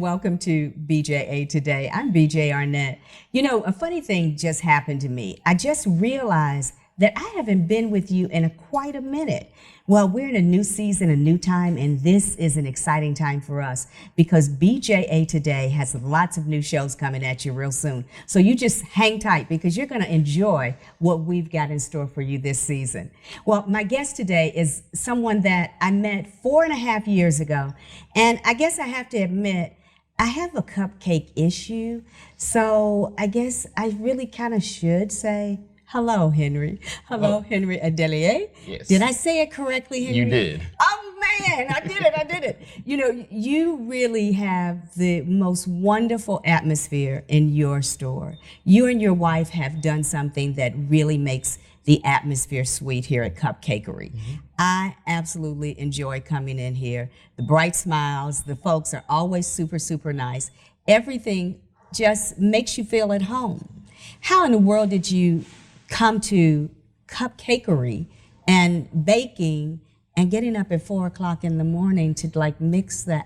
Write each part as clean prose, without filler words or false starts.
welcome to BJA today. I'm BJ Arnett. You know, a funny thing just happened to me. I just realized that I haven't been with you in quite a minute. Well, we're in a new season, a new time, and this is an exciting time for us because BJA today has lots of new shows coming at you real soon. So you just hang tight because you're going to enjoy what we've got in store for you this season. Well, my guest today is someone that I met 4.5 years ago, and I guess I have to admit, I have a cupcake issue, so I guess I really kind of should say, hello, Henry. Hello, Henry Adeleye. Yes. Did I say it correctly, Henry? You did. Oh, man, I did it. You know, you really have the most wonderful atmosphere in your store. You and your wife have done something that really makes the atmosphere sweet here at Cupcakery. Mm-hmm. I absolutely enjoy coming in here. The bright smiles, the folks are always super, super nice. Everything just makes you feel at home. How in the world did you come to Cupcakery and baking and getting up at 4 o'clock in the morning to like mix that?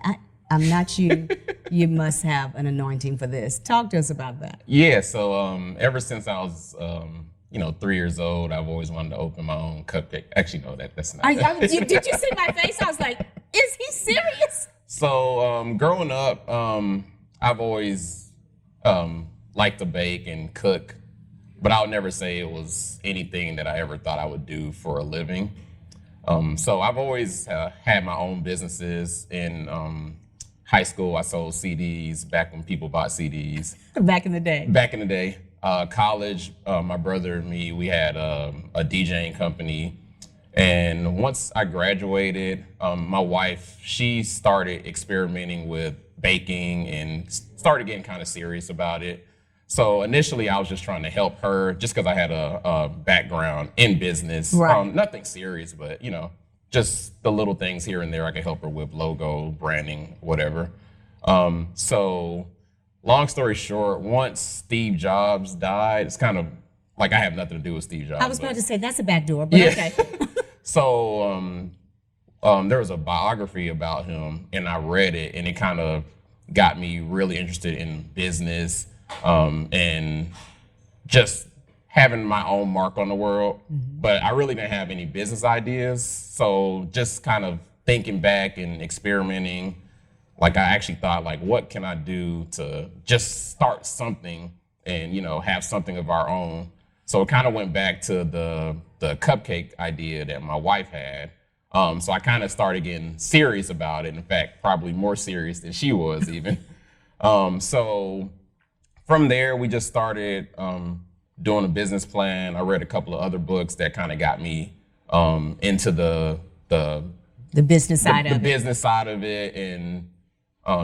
I'm not you. You must have an anointing for this. Talk to us about that. Yeah, so ever since I was 3 years old, I've always wanted to open my own cupcake. Actually, no, that's not. Did you see my face? I was like, is he serious? So growing up, I've always liked to bake and cook, but I would never say it was anything that I ever thought I would do for a living. So I've always had my own businesses. In high school, I sold CDs back when people bought CDs. Back in the day. Back in the day. College, my brother and me, we had a DJing company. And once I graduated, my wife, she started experimenting with baking and started getting kind of serious about it. So initially, I was just trying to help her just because I had a background in business. Right. Nothing serious, but, just the little things here and there I could help her with, logo, branding, whatever. So long story short, once Steve Jobs died, it's kind of like I have nothing to do with Steve Jobs. I was about to say, that's a back door, but yeah. Okay. So there was a biography about him, and I read it, and it kind of got me really interested in business. And just having my own mark on the world, but I really didn't have any business ideas. So just kind of thinking back and experimenting, like I actually thought, like, what can I do to just start something and, have something of our own. So it kind of went back to the cupcake idea that my wife had. So I kind of started getting serious about it. In fact, probably more serious than she was even. So from there, we just started doing a business plan. I read a couple of other books that kind of got me into the business side of it. The business side of it, and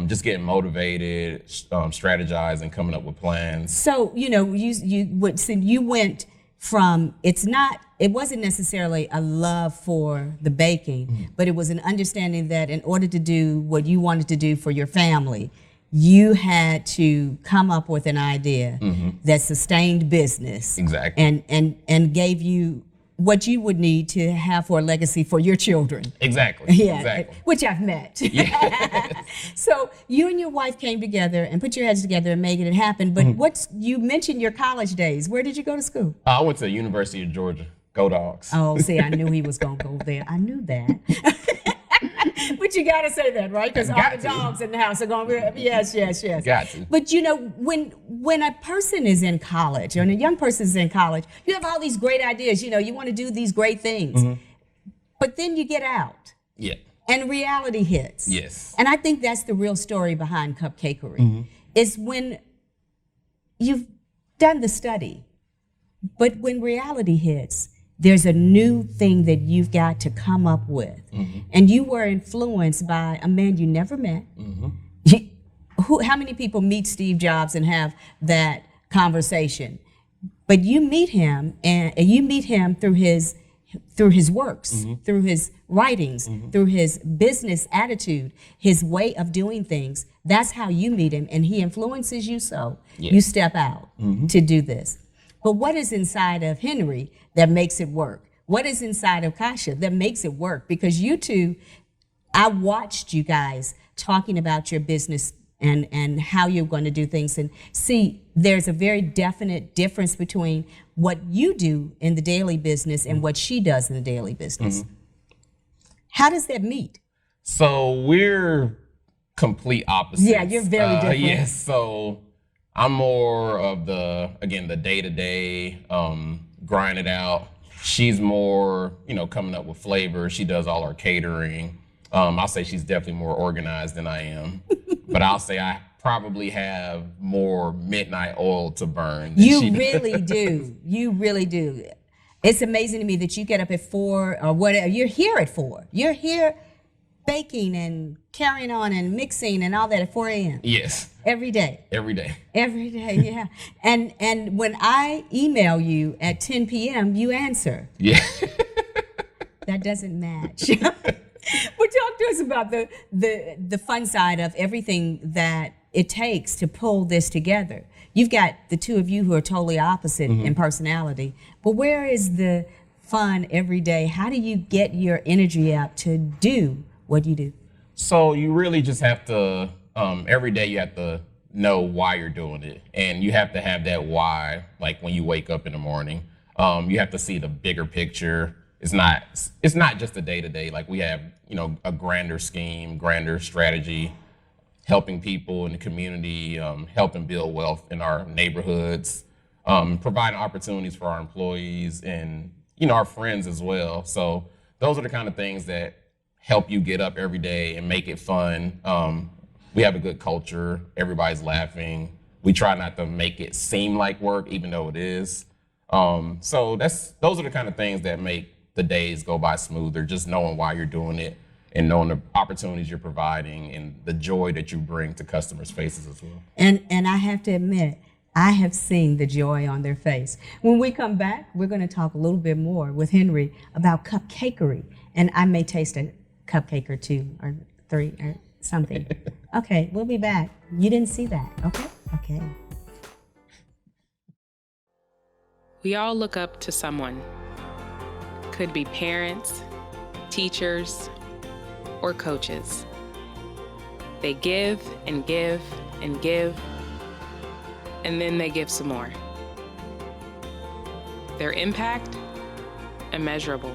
just getting motivated, strategizing, coming up with plans. So you went from it wasn't necessarily a love for the baking, but it was an understanding that in order to do what you wanted to do for your family, you had to come up with an idea that sustained business. Exactly. And gave you what you would need to have for a legacy for your children. Exactly. Yeah. Exactly. Which I've met. Yeah. So you and your wife came together and put your heads together and made it happen. But you mentioned your college days. Where did you go to school? I went to the University of Georgia. Go Dogs. Oh, see, I knew he was going to go there. I knew that. But you got to say that, right? Because all the dogs in the house are going to be, yes. Got to. But when a person is in college, or when a young person is in college, you have all these great ideas. You want to do these great things. But then you get out. Yeah. And reality hits. Yes. And I think that's the real story behind Cupcakery, is when you've done the study, but when reality hits, there's a new thing that you've got to come up with. And you were influenced by a man you never met. How many people meet Steve Jobs and have that conversation? But you meet him, and you meet him through his works, through his writings, through his business attitude, his way of doing things. That's how you meet him, and he influences you, so you step out to do this. But what is inside of Henry that makes it work? What is inside of Kasha that makes it work? Because you two, I watched you guys talking about your business and how you're going to do things. And see, there's a very definite difference between what you do in the daily business and what she does in the daily business. How does that meet? So we're complete opposites. Yeah, you're very different. Yes, so I'm more of the day-to-day, grind it out. She's more, coming up with flavors. She does all our catering. I'll say she's definitely more organized than I am. But I'll say I probably have more midnight oil to burn than You she really do. You really do. It's amazing to me that you get up at 4 or whatever. You're here at 4. You're here baking and carrying on and mixing and all that at 4 a.m. Yes. Every day. Every day. Every day, yeah. And when I email you at 10 p.m., you answer. Yeah. That doesn't match. But talk to us about the fun side of everything that it takes to pull this together. You've got the two of you who are totally opposite in personality, but where is the fun every day? How do you get your energy up to do what you do? So you really just have to, every day you have to know why you're doing it. And you have to have that why, like when you wake up in the morning. You have to see the bigger picture. It's not just a day-to-day. Like we have, a grander scheme, grander strategy, helping people in the community, helping build wealth in our neighborhoods, providing opportunities for our employees and, our friends as well. So those are the kind of things that help you get up every day and make it fun. We have a good culture. Everybody's laughing. We try not to make it seem like work, even though it is. So those are the kind of things that make the days go by smoother, just knowing why you're doing it and knowing the opportunities you're providing and the joy that you bring to customers' faces as well. And I have to admit, I have seen the joy on their face. When we come back, we're going to talk a little bit more with Henry about cupcakery. And I may taste a cupcake or 2 or 3 or something. Okay, we'll be back. You didn't see that, okay? Okay. We all look up to someone. Could be parents, teachers, or coaches. They give and give and give, and then they give some more. Their impact, immeasurable.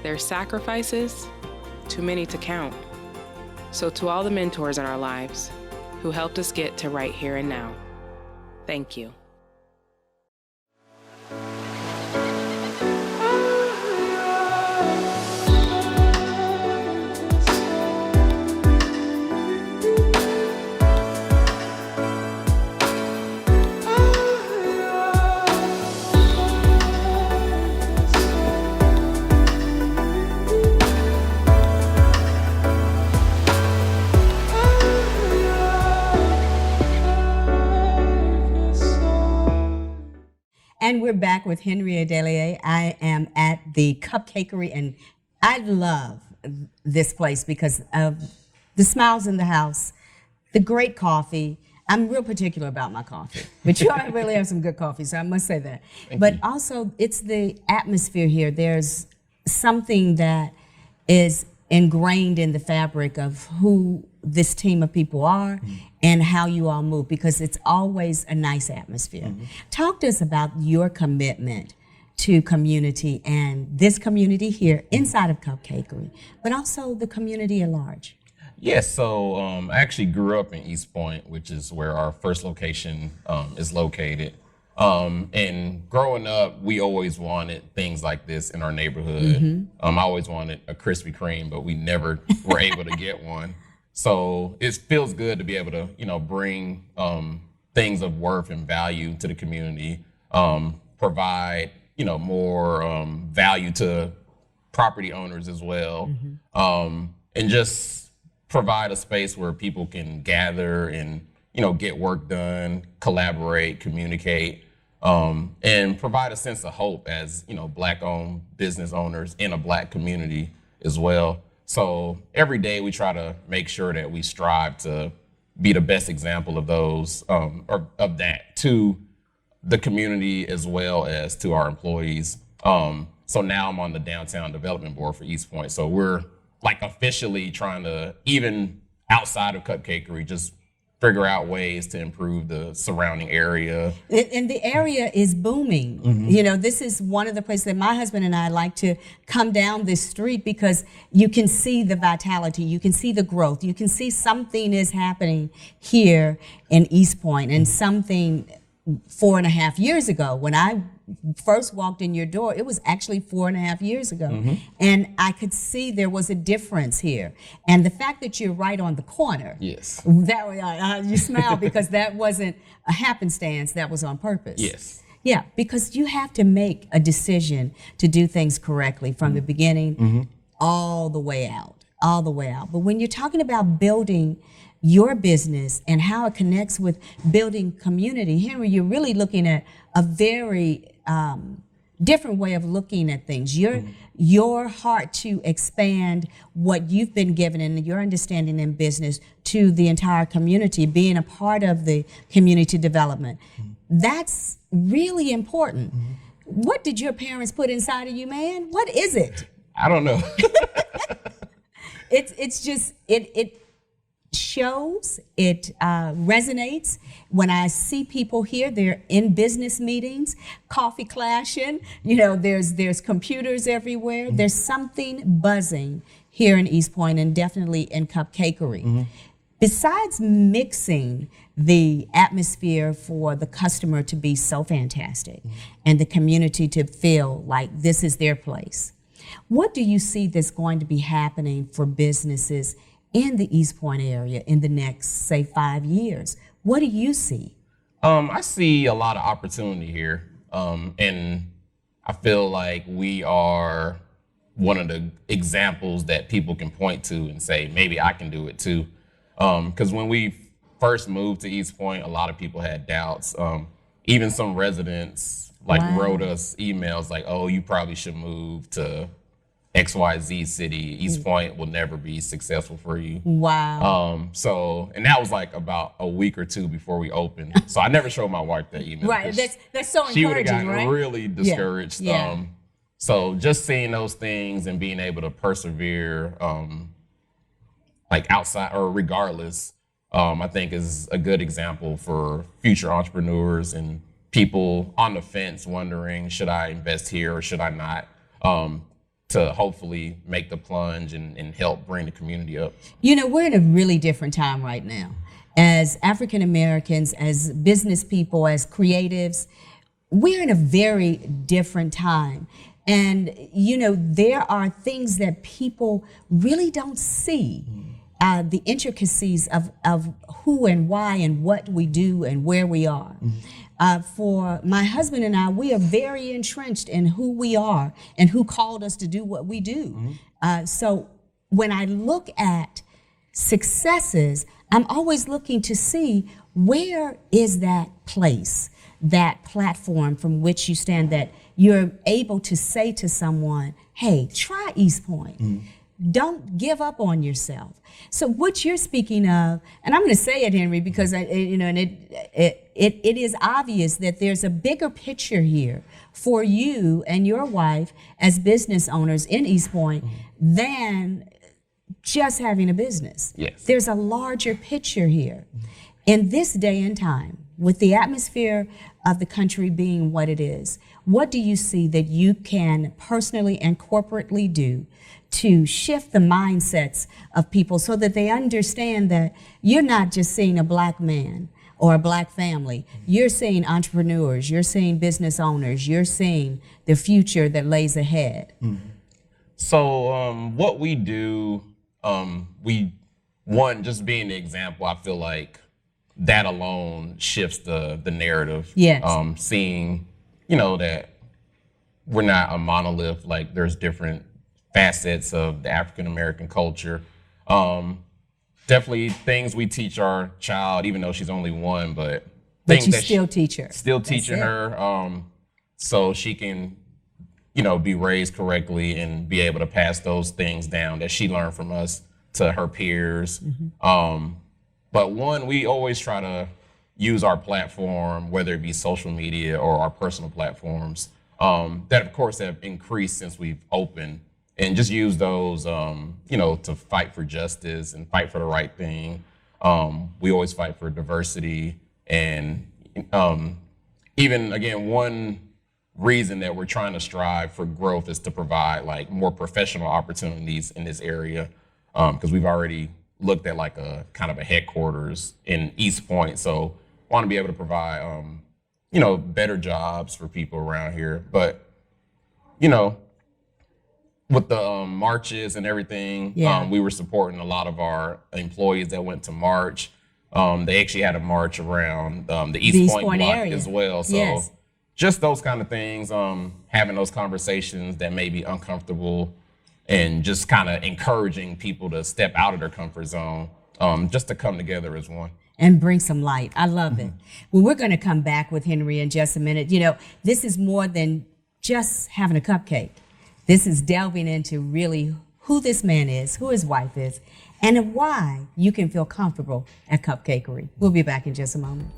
Their sacrifices, too many to count. So to all the mentors in our lives who helped us get to right here and now, thank you. And we're back with Henry Adeleye. I am at the Cupcakery, and I love this place because of the smiles in the house, the great coffee. I'm real particular about my coffee, but you all really have some good coffee, so I must say that. But also, it's the atmosphere here. There's something that is ingrained in the fabric of who this team of people are and how you all move, because it's always a nice atmosphere. Talk to us about your commitment to community and this community here inside of Cupcakery, but also the community at large. Yes, so I actually grew up in East Point, which is where our first location is located. And growing up, we always wanted things like this in our neighborhood. I always wanted a Krispy Kreme, but we never were able to get one. So it feels good to be able to, bring things of worth and value to the community, provide, more value to property owners as well, and just provide a space where people can gather and, get work done, collaborate, communicate, and provide a sense of hope as, Black-owned business owners in a Black community as well. So every day we try to make sure that we strive to be the best example of those, or of that to the community as well as to our employees. So now I'm on the Downtown Development Board for East Point. So we're like officially trying to, even outside of Cupcakery, just figure out ways to improve the surrounding area. And the area is booming. You know, this is one of the places that my husband and I like to come down this street because you can see the vitality, you can see the growth, you can see something is happening here in East Point, and something 4.5 years ago when I first walked in your door, it was actually 4.5 years ago. And I could see there was a difference here. And the fact that you're right on the corner, Yes. that you smile because that wasn't a happenstance, that was on purpose. Yes. Yeah, because you have to make a decision to do things correctly from the beginning all the way out, all the way out. But when you're talking about building your business and how it connects with building community, Henry, you're really looking at a very different way of looking at things. Your heart to expand what you've been given and your understanding in business to the entire community, being a part of the community development. That's really important. What did your parents put inside of you, man? What is it? I don't know. It's just, it shows, it resonates. When I see people here, they're in business meetings, coffee clashing, you know, there's computers everywhere. There's something buzzing here in East Point and definitely in cupcakery. Besides mixing the atmosphere for the customer to be so fantastic and the community to feel like this is their place, what do you see that's going to be happening for businesses in the East Point area in the next, say, 5 years? What do you see? I see a lot of opportunity here. And I feel like we are one of the examples that people can point to and say, maybe I can do it too. Because when we first moved to East Point, a lot of people had doubts. Even some residents wrote us emails like, oh, you probably should move to XYZ city. East Point will never be successful for you. Wow. And that was like about a week or two before we opened. So I never showed my wife that email. Right, that's so she would have encouraging, gotten right? really discouraged. Yeah. So just seeing those things and being able to persevere, like outside or regardless, I think is a good example for future entrepreneurs and people on the fence wondering, should I invest here or should I not? To hopefully make the plunge and help bring the community up. You know, we're in a really different time right now. As African Americans, as business people, as creatives, we're in a very different time. And, you know, there are things that people really don't see. The intricacies of who and why and what we do and where we are. For my husband and I, we are very entrenched in who we are and who called us to do what we do. So when I look at successes, I'm always looking to see where is that place, that platform from which you stand, that you're able to say to someone, hey, try East Point. Don't give up on yourself. So what you're speaking of, and I'm going to say it, Henry, because it is obvious that there's a bigger picture here for you and your wife as business owners in East Point than just having a business. Yes. There's a larger picture here. In this day and time, with the atmosphere of the country being what it is, what do you see that you can personally and corporately do to shift the mindsets of people so that they understand that you're not just seeing a black man or a black family, you're seeing entrepreneurs, you're seeing business owners, you're seeing the future that lays ahead? So what we do, just being the example, I feel like that alone shifts the narrative. Yes. Seeing, that we're not a monolith, like there's different facets of the African American culture. Definitely things we teach our child, even though she's only one, but things you that still teach her. Still teaching her, so she can, be raised correctly and be able to pass those things down that she learned from us to her peers. But we always try to use our platform, whether it be social media or our personal platforms, that of course have increased since we've opened, and just use those, to fight for justice and fight for the right thing. We always fight for diversity, and even again, one reason that we're trying to strive for growth is to provide like more professional opportunities in this area, because we've already looked at like a kind of a headquarters in East Point, so want to be able to provide better jobs for people around here. But with the marches and everything, we were supporting a lot of our employees that went to march. They actually had a march around the East Point block area as well. So just those kind of things, having those conversations that may be uncomfortable and just kind of encouraging people to step out of their comfort zone, just to come together as one. And bring some light. I love it. Well, we're going to come back with Henry in just a minute. This is more than just having a cupcake. This is delving into really who this man is, who his wife is, and why you can feel comfortable at Cupcakery. We'll be back in just a moment.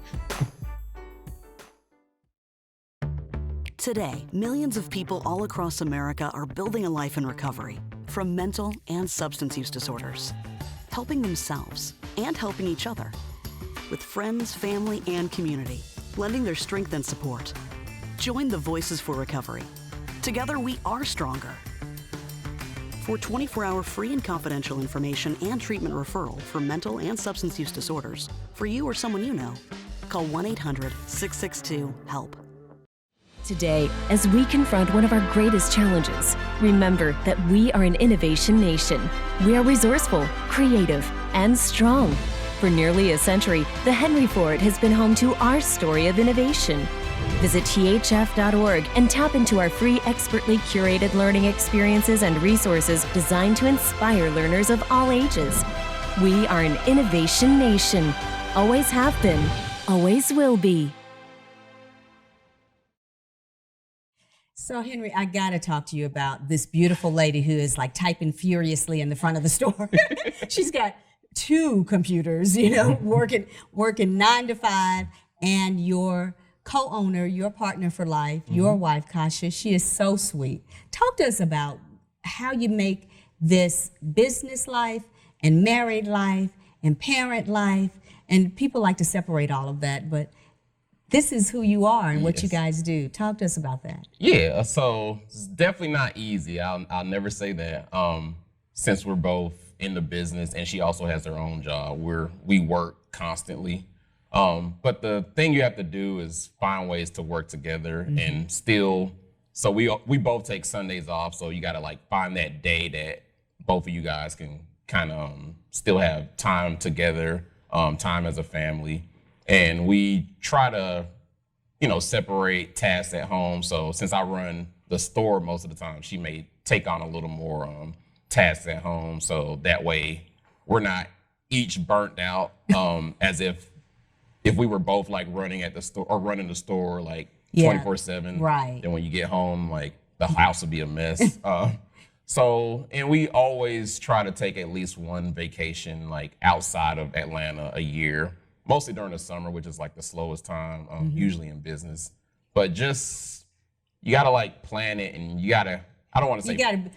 Today, millions of people all across America are building a life in recovery from mental and substance use disorders, helping themselves and helping each other with friends, family, and community, blending their strength and support. Join the Voices for Recovery. Together, we are stronger. For 24-hour free and confidential information and treatment referral for mental and substance use disorders, for you or someone you know, call 1-800-662-HELP. Today, as we confront one of our greatest challenges, remember that we are an innovation nation. We are resourceful, creative, and strong. For nearly a century, the Henry Ford has been home to our story of innovation. Visit thf.org and tap into our free, expertly curated learning experiences and resources designed to inspire learners of all ages. We are an innovation nation. Always have been, always will be. So, Henry, I got to talk to you about this beautiful lady who is like typing furiously in the front of the store. She's got 2 computers, working 9 to 5, and your co-owner, your partner for life, your wife, Kasha, she is so sweet. Talk to us about how you make this business life and married life and parent life, and people like to separate all of that, but this is who you are and what you guys do. Talk to us about that. Yeah, so it's definitely not easy. I'll never say that. Since we're both in the business and she also has her own job, we work constantly. But the thing you have to do is find ways to work together and still. So we both take Sundays off. So you got to like find that day that both of you guys can kind of still have time together, time as a family. And we try to, separate tasks at home. So since I run the store most of the time, she may take on a little more tasks at home. So that way we're not each burnt out, as if we were both like running at the store or running the store like 24/7. Right. Then when you get home, like the house would be a mess. And we always try to take at least one vacation like outside of Atlanta a year. Mostly during the summer, which is like the slowest time, usually in business. But just, you gotta like plan it, and you gotta, I don't wanna say.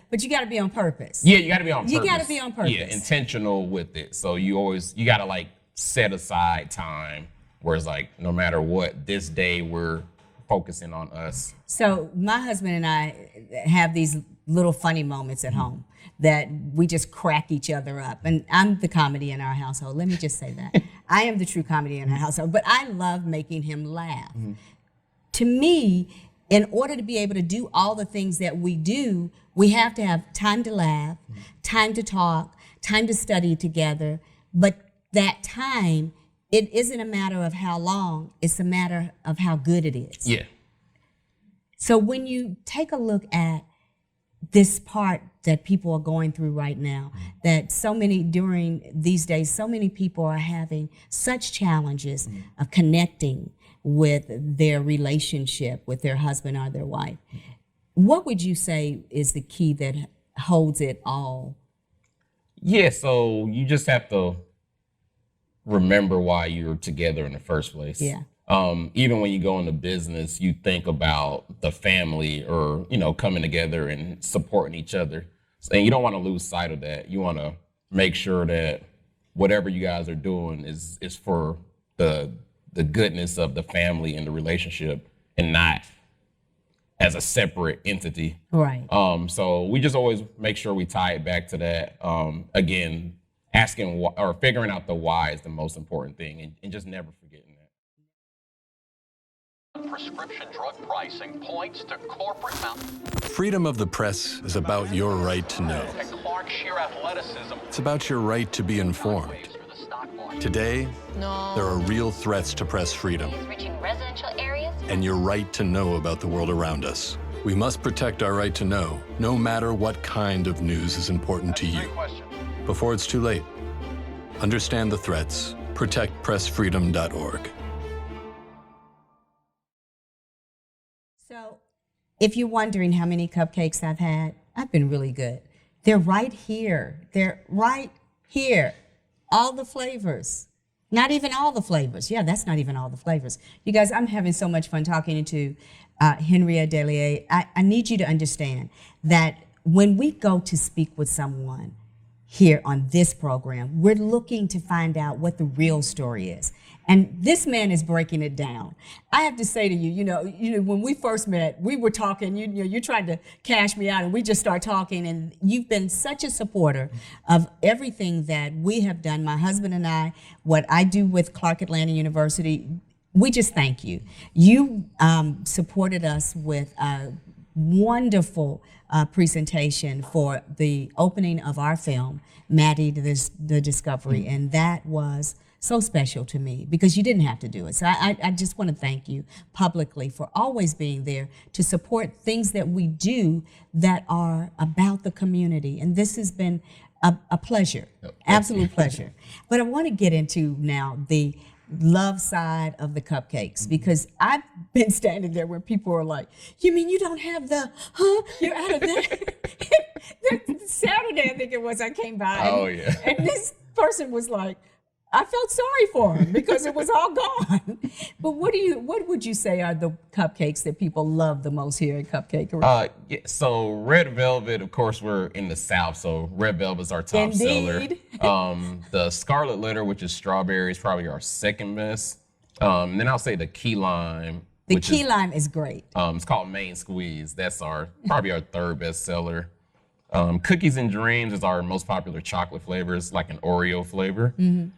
But you gotta be on purpose. Yeah, you gotta be on purpose. You gotta be on purpose. Yeah, intentional with it. So you gotta like set aside time where it's like, no matter what, this day we're focusing on us. So my husband and I have these little funny moments at home that we just crack each other up. And I'm the comedy in our household. Let me just say that. I am the true comedy in our household, but I love making him laugh. To me, in order to be able to do all the things that we do, we have to have time to laugh, time to talk, time to study together. But that time, it isn't a matter of how long, it's a matter of how good it is. Yeah. So when you take a look at this part that people are going through right now, that during these days, so many people are having such challenges of connecting with their relationship with their husband or their wife. What would you say is the key that holds it all? Yeah, so you just have to remember why you're together in the first place. Yeah. Even when you go into business, you think about the family or, coming together and supporting each other. And you don't want to lose sight of that. You want to make sure that, whatever you guys are doing is for the goodness of the family and the relationship, and not as a separate entity. Right. So we just always make sure we tie it back to that. Again, asking or figuring out the why is the most important thing, and just never forgetting that. Prescription drug pricing points to corporate Freedom of the press is about your right to know. and Clark sheer athleticism. It's about your right to be informed. For the stock market. Today, there are real threats to press freedom reaching residential areas. and your right to know about the world around us. We must protect our right to know, no matter what kind of news is important to you. Great question. Before it's too late, understand the threats. ProtectPressFreedom.org. So, if you're wondering how many cupcakes I've had, I've been really good. They're right here. They're right here. All the flavors. Not even all the flavors. Yeah, that's not even all the flavors. You guys, I'm having so much fun talking to Henry Adeleye. I need you to understand that when we go to speak with someone here on this program, we're looking to find out what the real story is. And this man is breaking it down. I have to say to you, you know, when we first met, we were talking, you tried to cash me out, and we just started talking, and you've been such a supporter of everything that we have done, my husband and I, what I do with Clark Atlanta University. We just thank you. You supported us with a wonderful presentation for the opening of our film, Maddie, the Discovery, and that was so special to me because you didn't have to do it. So I just want to thank you publicly for always being there to support things that we do that are about the community. And this has been a pleasure, absolute pleasure. But I want to get into now the love side of the cupcakes, because I've been standing there where people are like, you mean you don't have the, you're out of there? Saturday, I think it was, I came by. Oh, yeah. And this person was like, I felt sorry for him because it was all gone. But what would you say are the cupcakes that people love the most here at Cupcakery? Yeah, so Red Velvet, of course, we're in the South, so Red Velvet's our top Indeed. seller. The Scarlet Letter, which is strawberry, is probably our second best. Then I'll say the Key Lime. The Key Lime is great. It's called Main Squeeze. That's probably our third best seller. Cookies and Dreams is our most popular chocolate flavor. It's like an Oreo flavor. The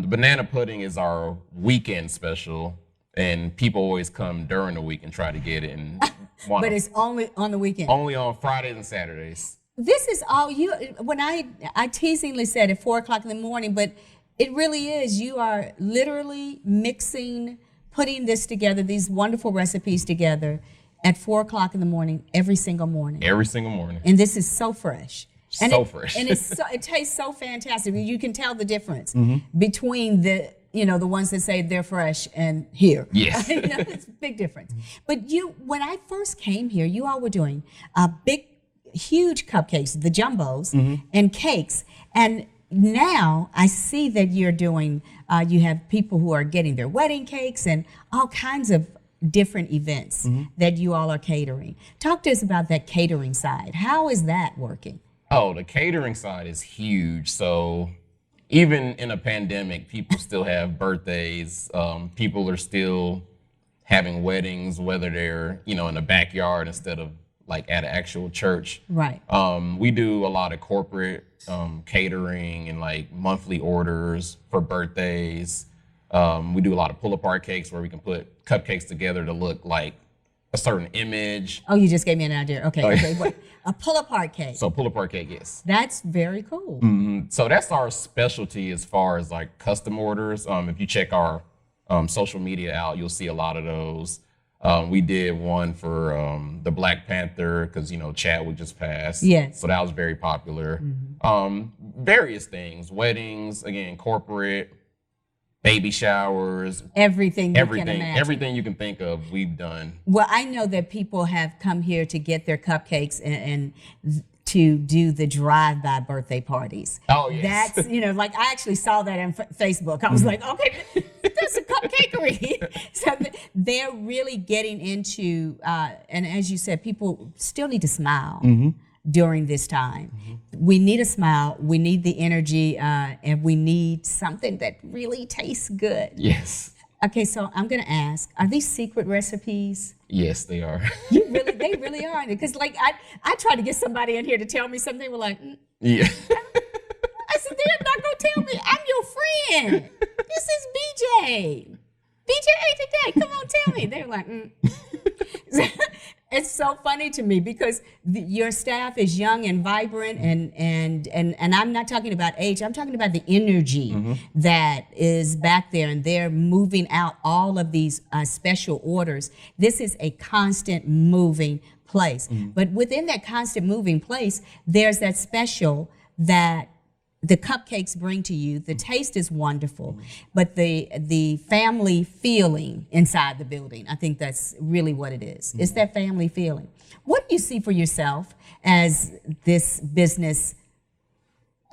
Banana Pudding is our weekend special, and people always come during the week and try to get it. And But it's only on the weekend. only on Fridays and Saturdays. This is all you, when I teasingly said at 4 o'clock in the morning, but it really is, you are literally putting this together, these wonderful recipes together at 4 o'clock in the morning, every single morning. Every single morning. And this is so fresh. And fresh. And it tastes so fantastic. You can tell the difference between the ones that say they're fresh and here. Yes. It's a big difference. But when I first came here, you all were doing huge cupcakes, the jumbos, and cakes. And now I see that you're doing, you have people who are getting their wedding cakes and all kinds of different events that you all are catering. Talk to us about that catering side. How is that working? Oh, the catering side is huge. So even in a pandemic, people still have birthdays. People are still having weddings, whether they're, in the backyard instead of like at an actual church. Right. We do a lot of corporate catering and like monthly orders for birthdays. We do a lot of pull-apart cakes where we can put cupcakes together to look like a certain image. Oh, you just gave me an idea. Okay. What? A pull-apart cake. So pull-apart cake, yes. That's very cool. So that's our specialty as far as like custom orders. If you check our social media out, you'll see a lot of those. We did one for the Black Panther because, Chadwick just passed. Yes. So that was very popular. Various things, weddings, again, corporate, baby showers. Everything you can imagine. Everything you can think of, we've done. Well, I know that people have come here to get their cupcakes and to do the drive-by birthday parties. Oh, yes. That's, like I actually saw that on Facebook. I was like, okay, that's a cupcakery. So they're really getting into, and as you said, people still need to smile during this time. we need a smile, we need the energy, and we need something that really tastes good. Yes. Okay, so I'm gonna ask, are these secret recipes? Yes, they are. They really are. Because like I tried to get somebody in here to tell me something. They were like, Yeah. I said, they're not gonna tell me. I'm your friend. This is BJ. BJA today. Come on, tell me. They were like, It's so funny to me because your staff is young and vibrant, and I'm not talking about age. I'm talking about the energy that is back there, and they're moving out all of these special orders. This is a constant moving place. But within that constant moving place, there's that special that the cupcakes bring to you. The taste is wonderful, but the family feeling inside the building, I think that's really what it is. It's that family feeling. What do you see for yourself as this business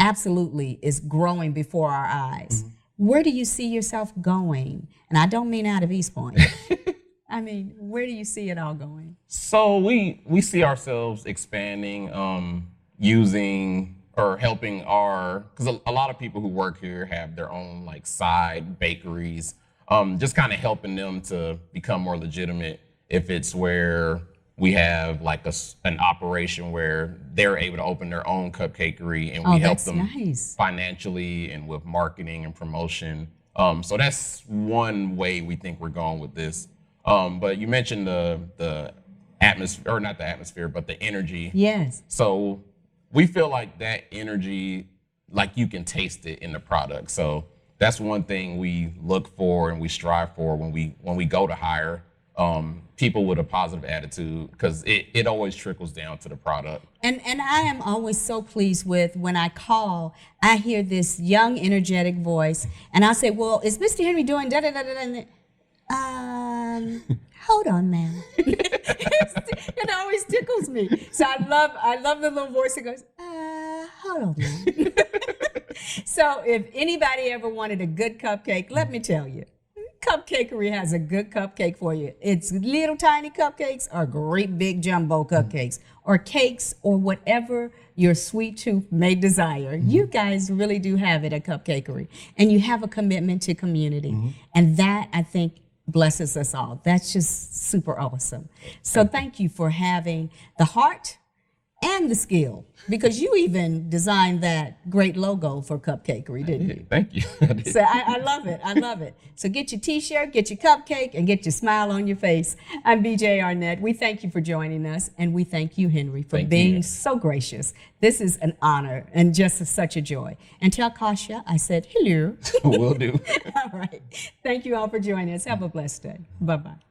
absolutely is growing before our eyes? Where do you see yourself going? And I don't mean out of East Point. I mean, where do you see it all going? So we see ourselves expanding, using or helping because a lot of people who work here have their own like side bakeries, just kind of helping them to become more legitimate. If it's where we have like an operation where they're able to open their own cupcakery and we help them financially and with marketing and promotion. So that's one way we think we're going with this. But you mentioned the atmosphere, or not the atmosphere, but the energy. Yes. So we feel like that energy, like you can taste it in the product. So that's one thing we look for and we strive for when we go to hire people with a positive attitude, because it always trickles down to the product. And I am always so pleased with when I call, I hear this young, energetic voice, and I say, well, is Mr. Henry doing da-da-da-da-da? Hold on, ma'am. It always tickles me. So I love the little voice that goes, hold on, ma'am. So if anybody ever wanted a good cupcake, let me tell you, Cupcakery has a good cupcake for you. It's little tiny cupcakes or great big jumbo cupcakes or cakes or whatever your sweet tooth may desire. You guys really do have it at Cupcakery. And you have a commitment to community. And that, I think, blesses us all. That's just super awesome. So thank you for having the heart and the skill, because you even designed that great logo for Cupcakery, didn't you? Thank you. So I love it. I love it. So get your t-shirt, get your cupcake, and get your smile on your face. I'm BJ Arnett. We thank you for joining us, and we thank you, Henry, for being so gracious. This is an honor and just such a joy. And tell Kasia I said hello. Will do. All right. Thank you all for joining us. Have a blessed day. Bye-bye.